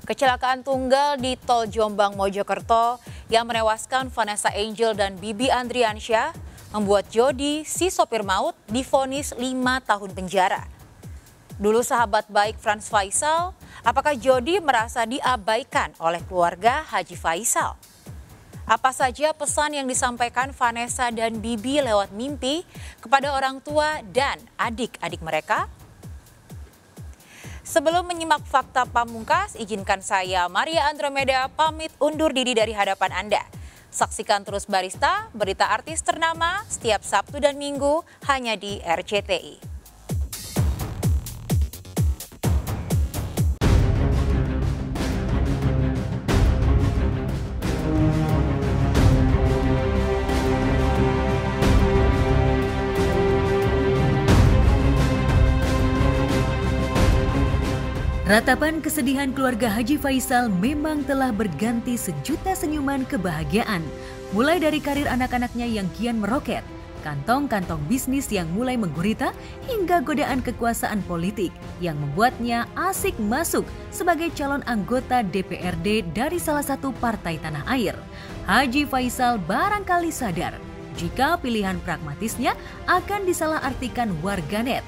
Kecelakaan tunggal di Tol Jombang Mojokerto yang menewaskan Vanessa Angel dan Bibi Andriansyah membuat Jody, si sopir maut, divonis 5 tahun penjara. Dulu sahabat baik Franz Faisal, apakah Jody merasa diabaikan oleh keluarga Haji Faisal? Apa saja pesan yang disampaikan Vanessa dan Bibi lewat mimpi kepada orang tua dan adik-adik mereka? Sebelum menyimak fakta pamungkas, izinkan saya, Maria Andromeda, pamit undur diri dari hadapan Anda. Saksikan terus Barista, berita artis ternama setiap Sabtu dan Minggu hanya di RCTI. Ratapan kesedihan keluarga Haji Faisal memang telah berganti sejuta senyuman kebahagiaan. Mulai dari karir anak-anaknya yang kian meroket, kantong-kantong bisnis yang mulai menggurita, hingga godaan kekuasaan politik yang membuatnya asik masuk sebagai calon anggota DPRD dari salah satu partai tanah air. Haji Faisal barangkali sadar jika pilihan pragmatisnya akan disalahartikan warganet.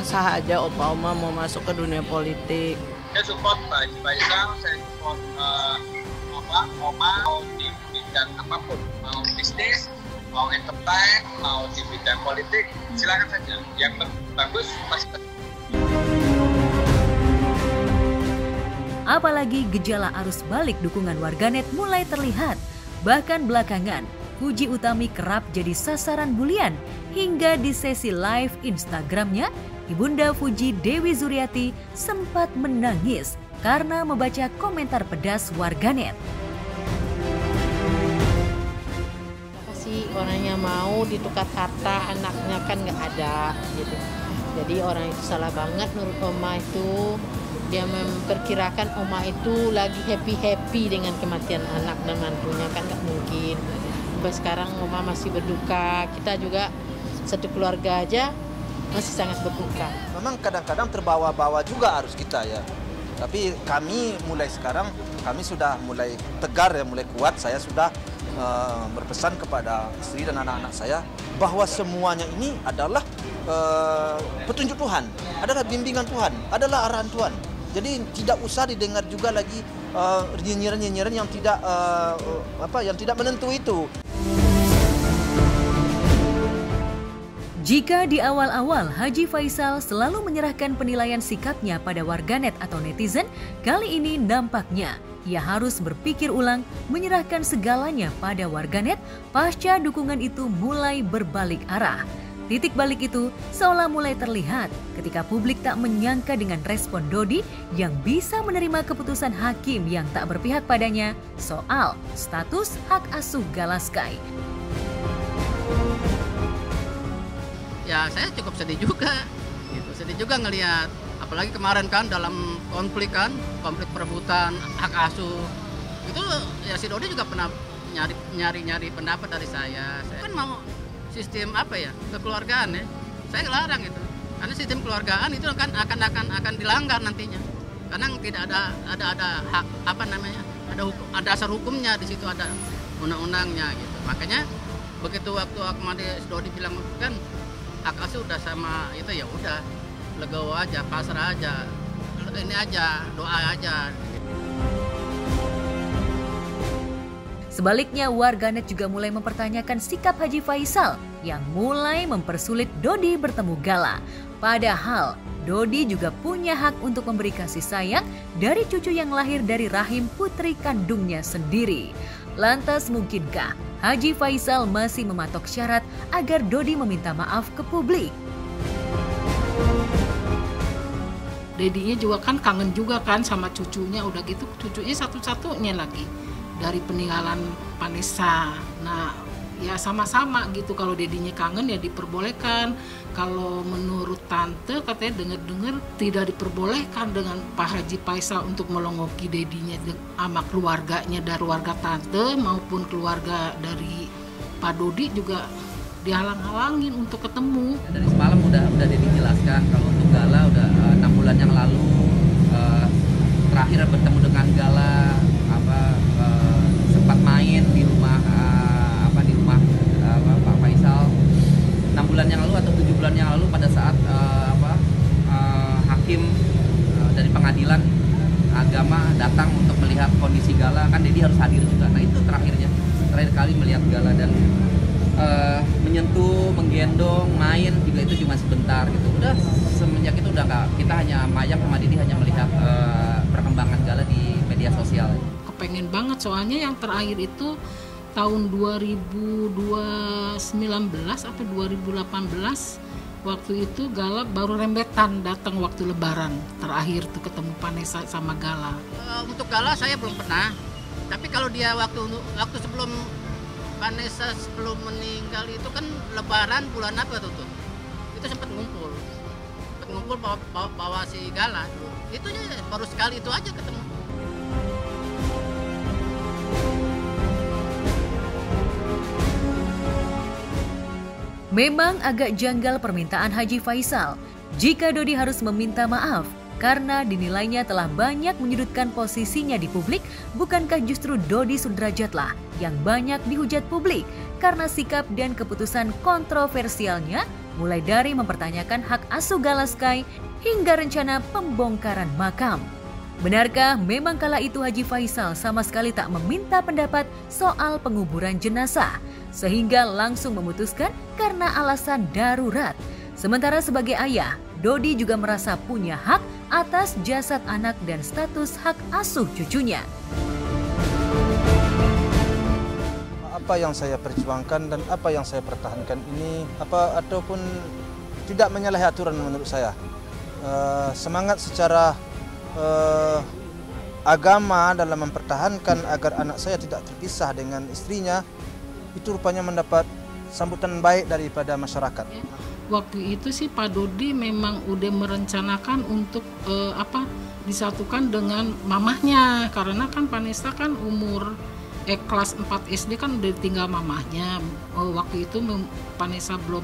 Sah aja Oma mau masuk ke dunia politik. Saya support Haji Faisal, saya support Oma mau di bidang apapun, mau bisnis, mau entertain, mau di bidang politik, silakan saja. Yang bagus masih Apalagi gejala arus balik dukungan warganet mulai terlihat. Bahkan belakangan, Puji Utami kerap jadi sasaran bulian hingga di sesi live Instagramnya, Ibunda Fuji Dewi Zuriati sempat menangis karena membaca komentar pedas warganet. Sih orangnya mau ditukar harta, anaknya kan nggak ada gitu. Jadi orang itu salah banget menurut Oma itu. Dia memperkirakan Oma itu lagi happy dengan kematian anak dan mantunya, kan nggak mungkin. Sampai sekarang Oma masih berduka, kita juga satu keluarga aja masih sangat berduka. Memang kadang-kadang terbawa-bawa juga harus kita ya. Tapi kami mulai sekarang, kami sudah mulai tegar ya, mulai kuat. Saya sudah berpesan kepada istri dan anak-anak saya bahwa semuanya ini adalah petunjuk Tuhan, adalah bimbingan Tuhan, adalah arahan Tuhan. Jadi tidak usah didengar juga lagi nyinyiran-nyinyiran yang tidak menentu itu. Jika di awal-awal Haji Faisal selalu menyerahkan penilaian sikapnya pada warganet atau netizen, kali ini nampaknya ia harus berpikir ulang menyerahkan segalanya pada warganet pasca dukungan itu mulai berbalik arah. Titik balik itu seolah mulai terlihat ketika publik tak menyangka dengan respon Dodi yang bisa menerima keputusan hakim yang tak berpihak padanya soal status hak asuh Galaskai. Ya saya cukup sedih juga, sedih juga ngelihat, apalagi kemarin kan dalam konflik perebutan hak asuh, itu ya si Dodi juga pernah nyari pendapat dari saya kan mau sistem kekeluargaan ya, saya larang itu, karena sistem keluargaan itu akan dilanggar nantinya, karena tidak ada hak ada dasar hukumnya di situ, ada undang-undangnya gitu, makanya begitu waktu si Dodi bilang kan hak asuh udah sama itu, ya udah legowo aja, pasrah aja, ini aja, doa aja. Sebaliknya warganet juga mulai mempertanyakan sikap Haji Faisal yang mulai mempersulit Dodi bertemu Gala. Padahal Dodi juga punya hak untuk memberi kasih sayang dari cucu yang lahir dari rahim putri kandungnya sendiri. Lantas mungkinkah Haji Faisal masih mematok syarat agar Dodi meminta maaf ke publik? Dedinya juga kan kangen juga kan sama cucunya, udah gitu cucunya satu-satunya lagi dari peninggalan Vanessa. Nah ya sama-sama gitu, kalau dedinya kangen ya diperbolehkan. Kalau menurut tante katanya dengar-dengar tidak diperbolehkan dengan Pak Haji Faisal untuk melongoki dedinya sama keluarganya, dari warga tante maupun keluarga dari Pak Dodi juga dihalang-halangin untuk ketemu. Dari semalam udah dijelaskan kalau untuk Gala udah 6 bulan yang lalu terakhir bertemu dengan Gala sempat main di rumah Pak Faisal 6 bulan yang lalu atau 7 bulan yang lalu pada saat hakim dari pengadilan agama datang untuk melihat kondisi Gala, kan Dedi harus hadir juga. Nah itu terakhir kali melihat Gala dan menyentuh, menggendong, main juga itu cuma sebentar gitu. Udah semenjak itu udah nggak, kita hanya Mayang sama Dedi hanya melihat perkembangan Gala di media sosial. Kepengen banget soalnya yang terakhir itu tahun 2019 atau 2018 waktu itu Gala baru rembetan datang waktu Lebaran terakhir tuh ketemu Vanessa sama Gala. Untuk Gala saya belum pernah, tapi kalau dia waktu sebelum Vanessa sebelum meninggal itu kan Lebaran bulan apa tuh? Itu sempat ngumpul bawa si Gala. Itu baru sekali itu aja ketemu. Memang agak janggal permintaan Haji Faisal jika Dodi harus meminta maaf karena dinilainya telah banyak menyudutkan posisinya di publik. Bukankah justru Dodi Sudrajatlah yang banyak dihujat publik karena sikap dan keputusan kontroversialnya, mulai dari mempertanyakan hak asuh Gala Sky hingga rencana pembongkaran makam. Benarkah memang kala itu Haji Faisal sama sekali tak meminta pendapat soal penguburan jenazah, sehingga langsung memutuskan karena alasan darurat? Sementara sebagai ayah, Dodi juga merasa punya hak atas jasad anak dan status hak asuh cucunya. Apa yang saya perjuangkan dan apa yang saya pertahankan ini ataupun tidak menyalahi aturan menurut saya. Semangat secara agama dalam mempertahankan agar anak saya tidak terpisah dengan istrinya itu rupanya mendapat sambutan baik daripada masyarakat. Waktu itu sih Pak Dodi memang udah merencanakan untuk disatukan dengan mamahnya, karena kan Vanessa kan umur kelas 4 SD kan udah tinggal mamahnya. Waktu itu Vanessa belum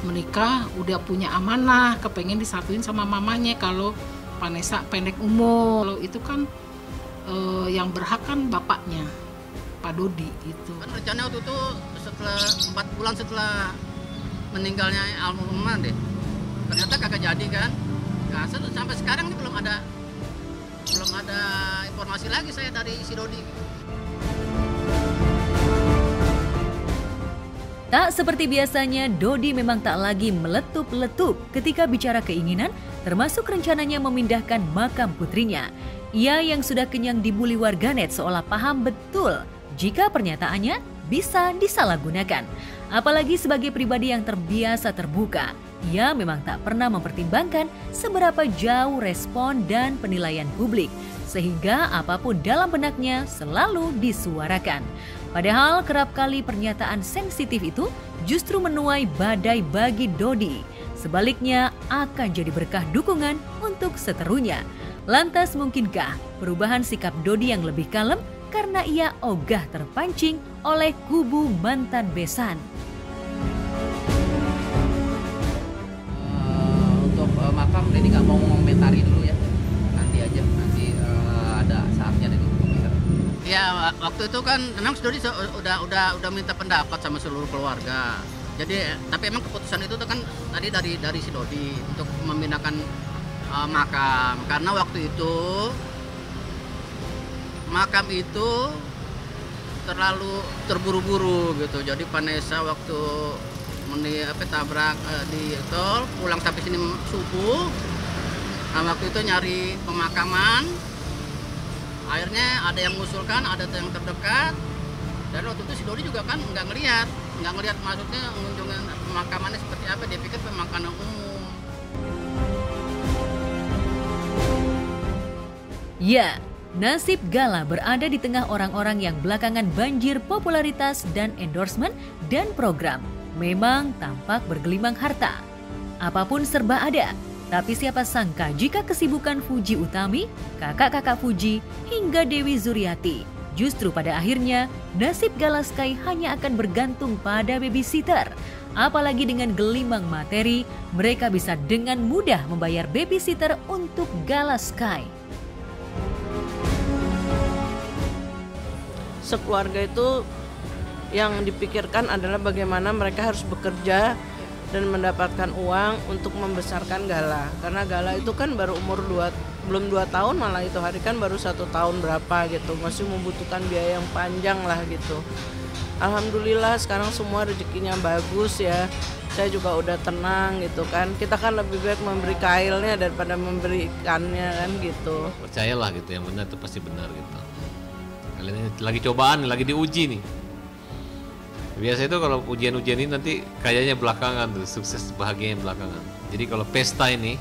menikah, udah punya amanah kepengen disatuin sama mamanya kalau Vanessa pendek umur. Kalau itu kan yang berhak kan bapaknya, Pak Dodi itu. Kan rencana waktu itu setelah 4 bulan setelah meninggalnya almarhumah deh. Ternyata kagak jadi kan. Nah, sampai sekarang ini belum ada informasi lagi saya dari si Dodi. Tak seperti biasanya, Dodi memang tak lagi meletup-letup ketika bicara keinginan, termasuk rencananya memindahkan makam putrinya. Ia yang sudah kenyang dibully warganet seolah paham betul jika pernyataannya bisa disalahgunakan. Apalagi sebagai pribadi yang terbiasa terbuka, ia memang tak pernah mempertimbangkan seberapa jauh respon dan penilaian publik, sehingga apapun dalam benaknya selalu disuarakan. Padahal kerap kali pernyataan sensitif itu justru menuai badai bagi Dodi. Sebaliknya akan jadi berkah dukungan untuk seterunya. Lantas mungkinkah perubahan sikap Dodi yang lebih kalem karena ia ogah terpancing oleh kubu mantan besan? Untuk makam Dedi nggak mau mengomentari dulu ya. Nanti aja, ada saatnya Dedi komentar. Ya waktu itu kan memang Dodi udah minta pendapat sama seluruh keluarga. Jadi tapi emang keputusan itu kan tadi dari si Dodi untuk memindahkan makam, karena waktu itu makam itu terlalu terburu-buru gitu. Jadi Vanessa waktu tabrak di tol pulang sampai sini subuh. Nah, waktu itu nyari pemakaman. Akhirnya ada yang mengusulkan, ada yang terdekat. Dan waktu itu si Dodi juga kan nggak ngelihat maksudnya mengunjungi pemakamannya seperti apa. Dia pikir pemakaman umum. Ya, nasib Gala berada di tengah orang-orang yang belakangan banjir popularitas dan endorsement dan program. Memang tampak bergelimang harta. Apapun serba ada, tapi siapa sangka jika kesibukan Fuji Utami, kakak-kakak Fuji, hingga Dewi Zuriati Justru pada akhirnya, nasib Gala Sky hanya akan bergantung pada babysitter. Apalagi dengan gelimang materi, mereka bisa dengan mudah membayar babysitter untuk Gala Sky. Sekeluarga itu yang dipikirkan adalah bagaimana mereka harus bekerja dan mendapatkan uang untuk membesarkan Gala. Karena Gala itu kan baru umur belum 2 tahun, malah itu hari kan baru 1 tahun berapa gitu. Masih membutuhkan biaya yang panjang lah gitu. Alhamdulillah sekarang semua rezekinya bagus ya. Saya juga udah tenang gitu kan. Kita kan lebih baik memberi kailnya daripada memberi ikannya kan gitu. Percayalah gitu, yang benar itu pasti benar gitu. Kalian ini lagi cobaan, lagi diuji nih. Biasa itu kalau ujian-ujian ini nanti kayaknya belakangan tuh, sukses bahagianya belakangan. Jadi kalau pesta ini,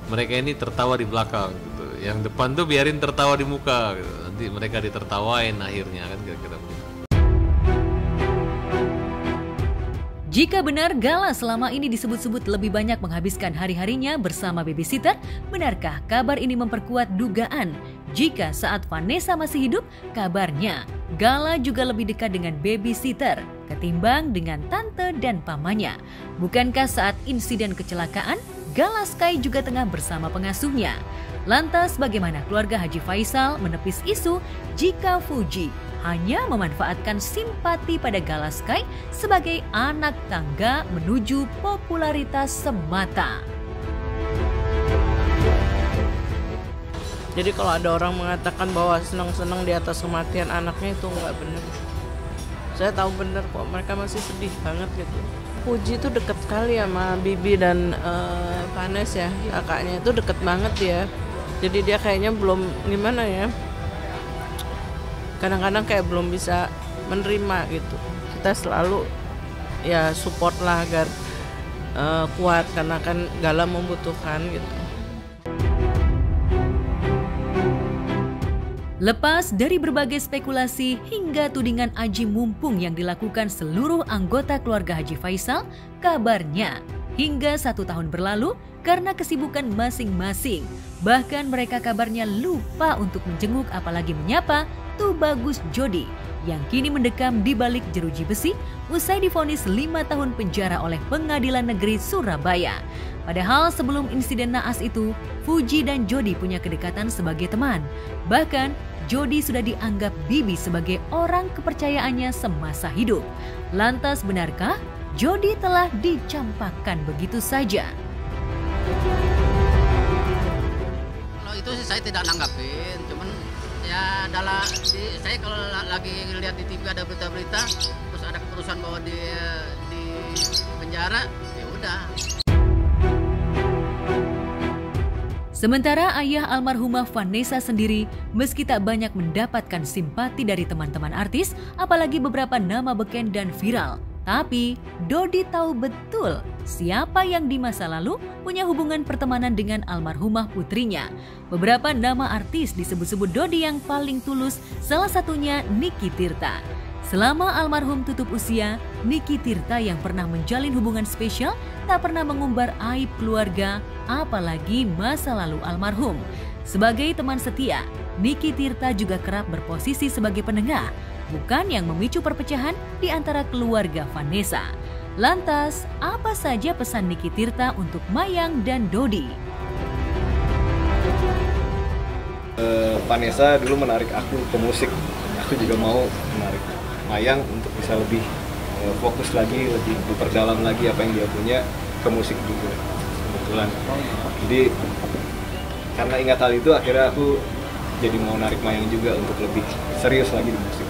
mereka ini tertawa di belakang gitu. Yang depan tuh biarin tertawa di muka gitu. Nanti mereka ditertawain akhirnya kan kira-kira begitu. Jika benar Gala selama ini disebut-sebut lebih banyak menghabiskan hari-harinya bersama babysitter, benarkah kabar ini memperkuat dugaan? Jika saat Vanessa masih hidup, kabarnya Gala juga lebih dekat dengan babysitter ketimbang dengan tante dan pamannya. Bukankah saat insiden kecelakaan, Gala Sky juga tengah bersama pengasuhnya? Lantas bagaimana keluarga Haji Faisal menepis isu jika Fuji hanya memanfaatkan simpati pada Gala Sky sebagai anak tangga menuju popularitas semata? Jadi kalau ada orang mengatakan bahwa senang-senang di atas kematian anaknya, itu nggak benar. Saya tahu benar kok, mereka masih sedih banget gitu. Fuji itu deket sekali sama Bibi dan Vanes ya, kakaknya itu deket banget ya. Jadi dia kayaknya belum gimana ya, kadang-kadang kayak belum bisa menerima gitu. Kita selalu ya support lah agar kuat, karena kan Gala membutuhkan gitu. Lepas dari berbagai spekulasi hingga tudingan aji mumpung yang dilakukan seluruh anggota keluarga Haji Faisal, kabarnya hingga 1 tahun berlalu karena kesibukan masing-masing. Bahkan mereka kabarnya lupa untuk menjenguk apalagi menyapa Tubagus Jody yang kini mendekam di balik jeruji besi usai divonis 5 tahun penjara oleh Pengadilan Negeri Surabaya. Padahal sebelum insiden naas itu, Fuji dan Jody punya kedekatan sebagai teman. Bahkan Jody sudah dianggap Bibi sebagai orang kepercayaannya semasa hidup. Lantas benarkah Jody telah dicampakkan begitu saja? Kalau itu sih saya tidak nanggapin, cuman ya saya kalau lagi lihat di TV ada berita-berita, terus ada keputusan bahwa di penjara, ya udah. Sementara ayah almarhumah Vanessa sendiri meski tak banyak mendapatkan simpati dari teman-teman artis, apalagi beberapa nama beken dan viral. Tapi Dodi tahu betul siapa yang di masa lalu punya hubungan pertemanan dengan almarhumah putrinya. Beberapa nama artis disebut-sebut Dodi yang paling tulus, salah satunya Niki Tirta. Selama almarhum tutup usia, Niki Tirta yang pernah menjalin hubungan spesial tak pernah mengumbar aib keluarga, apalagi masa lalu almarhum. Sebagai teman setia, Niki Tirta juga kerap berposisi sebagai penengah, bukan yang memicu perpecahan di antara keluarga Vanessa. Lantas, apa saja pesan Niki Tirta untuk Mayang dan Dodi? Vanessa dulu menarik aku ke musik, aku juga mau menarik Mayang untuk bisa lebih fokus lagi, lebih diperdalam lagi apa yang dia punya ke musik juga kebetulan. Jadi karena ingat hal itu akhirnya aku jadi mau narik Mayang juga untuk lebih serius lagi di musik.